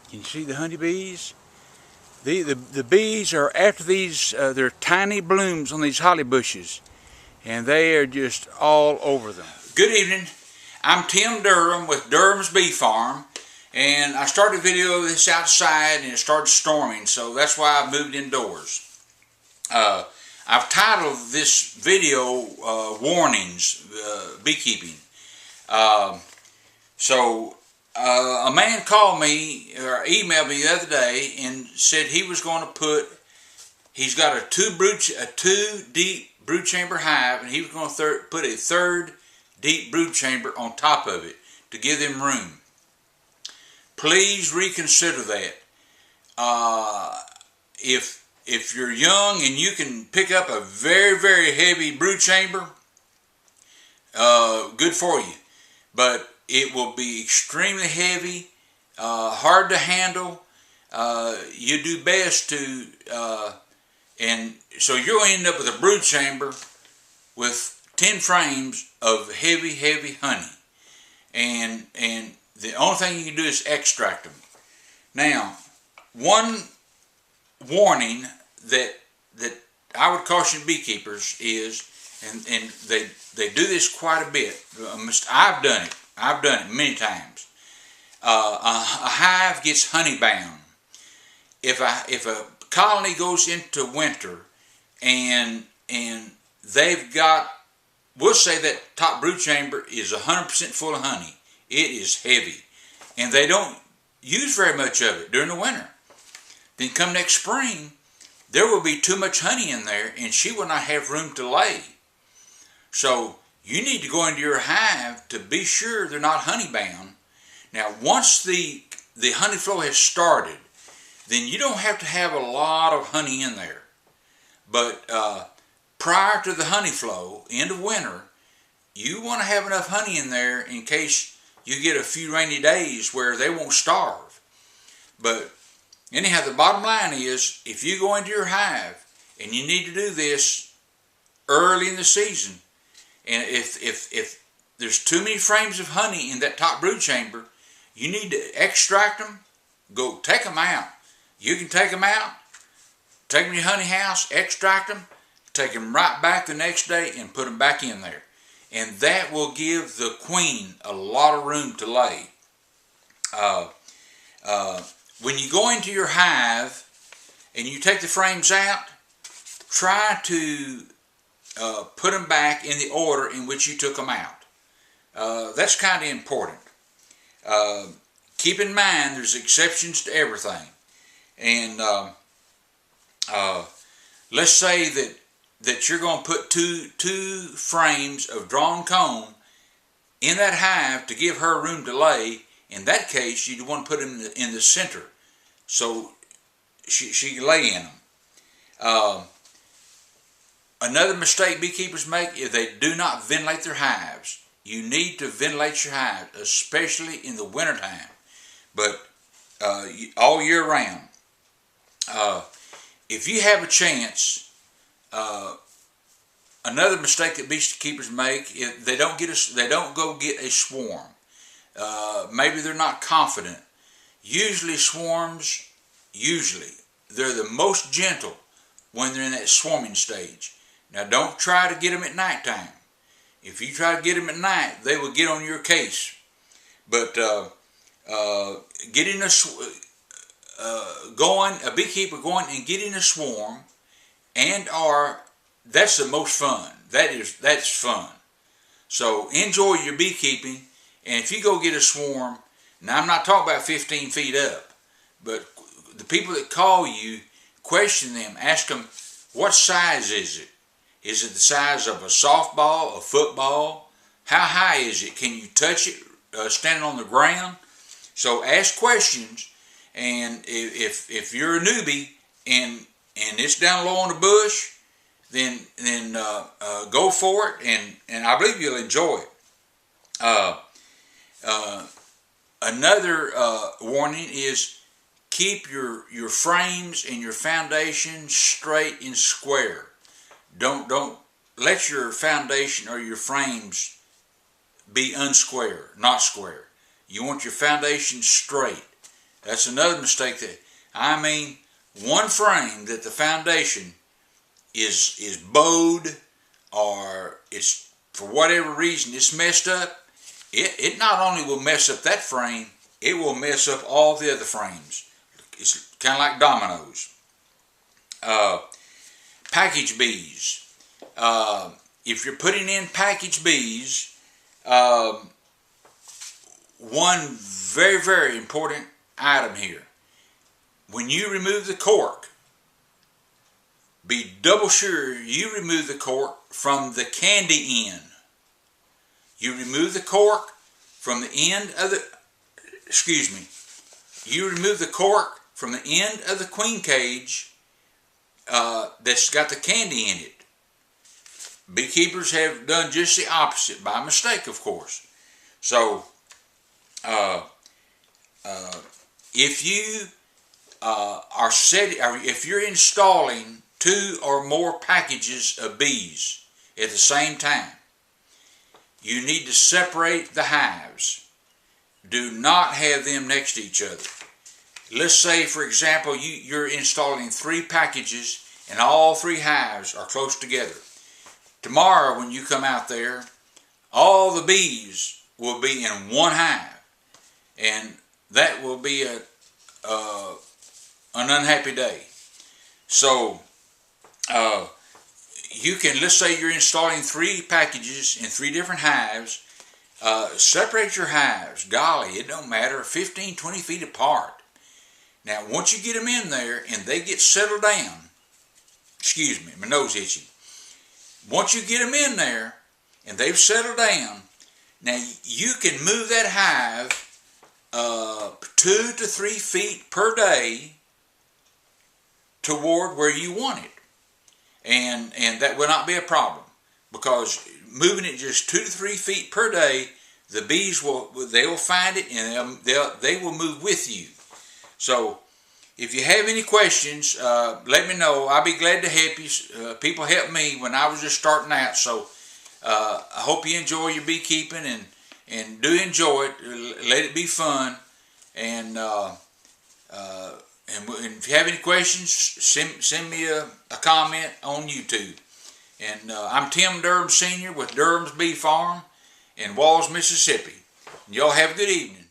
Can you see the honeybees? The bees are after these, they're tiny blooms on these holly bushes, and they are just all over them. Good evening. I'm Tim Durham with Durham's Bee Farm, and I started a video of this outside and it started storming, so that's why I moved indoors. I've titled this video Warnings, Beekeeping. A man called me or emailed me the other day and said he was going to he's got a two deep brood chamber hive, and he was going to put a third deep brood chamber on top of it to give them room. Please reconsider that. If you're young and you can pick up a very, very heavy brood chamber, good for you. But it will be extremely heavy, hard to handle. You do best to, and so you'll end up with a brood chamber with 10 frames of heavy, heavy honey. And the only thing you can do is extract them. Now, one warning that I would caution beekeepers is, and they do this quite a bit. I've done it many times. A hive gets honey bound. If a colony goes into winter and they've got, we'll say that top brood chamber is 100% full of honey. It is heavy, and they don't use very much of it during the winter. Then come next spring, there will be too much honey in there, and she will not have room to lay. So you need to go into your hive to be sure they're not honey bound. Now, once the honey flow has started, then you don't have to have a lot of honey in there. But prior to the honey flow, end of winter, you want to have enough honey in there in case you get a few rainy days where they won't starve. But anyhow, the bottom line is, if you go into your hive, and you need to do this early in the season, and if there's too many frames of honey in that top brood chamber, you need to extract them, go take them out. You can take them out, take them to your honey house, extract them, take them right back the next day and put them back in there. And that will give the queen a lot of room to lay. When you go into your hive and you take the frames out, try to put them back in the order in which you took them out. That's kind of important. Keep in mind there's exceptions to everything. And let's say that you're going to put two frames of drawn comb in that hive to give her room to lay. In that case, you want to put them in the center so she can lay in them. Another mistake beekeepers make is they do not ventilate their hives. You need to ventilate your hive, especially in the wintertime, but all year round. If you have a chance, another mistake that beekeepers make is they don't go get a swarm. Maybe they're not confident. Usually swarms, they're the most gentle when they're in that swarming stage. Now, don't try to get them at nighttime. If you try to get them at night, they will get on your case. But getting a beekeeper going and getting a swarm, that's the most fun. That's fun. So enjoy your beekeeping, and if you go get a swarm, now I'm not talking about 15 feet up, but the people that call you, question them, ask them, what size is it? Is it the size of a softball, a football? How high is it? Can you touch it standing on the ground? So ask questions, and if you're a newbie and it's down low on the bush, then go for it, and I believe you'll enjoy it. Another warning is keep your frames and your foundation straight and square. Don't let your foundation or your frames be unsquare, not square. You want your foundation straight. That's another mistake. I mean, one frame that the foundation is bowed, or it's, for whatever reason, it's messed up, it not only will mess up that frame, it will mess up all the other frames. It's kind of like dominoes. Package bees. If you're putting in package bees, one very, very important item here. When you remove the cork, be double sure you remove the cork from the candy end. You remove the cork from the end of the, you remove the cork from the end of the queen cage that's got the candy in it. Beekeepers have done just the opposite, by mistake, of course. So, if you if you're installing 2 or more packages of bees at the same time, you need to separate the hives. Do not have them next to each other. Let's say, for example, you're installing 3 packages and all 3 hives are close together. Tomorrow when you come out there, all the bees will be in one hive, and that will be an unhappy day. So you can, let's say you're installing 3 packages in 3 different hives. Separate your hives. Golly, it don't matter, 15, 20 feet apart. Now, once you get them in there and they get settled down, excuse me, my nose itching. Once you get them in there and they've settled down, now you can move that hive 2 to 3 feet per day toward where you want it. And that will not be a problem, because moving it just 2 to 3 feet per day, the bees will find it, and they will move with you. So if you have any questions, let me know. I'll be glad to help you. People helped me when I was just starting out. So I hope you enjoy your beekeeping, and do enjoy it. Let it be fun. And if you have any questions, send me a comment on YouTube. And I'm Tim Durham Sr. with Durham's Bee Farm in Walls, Mississippi. Y'all have a good evening.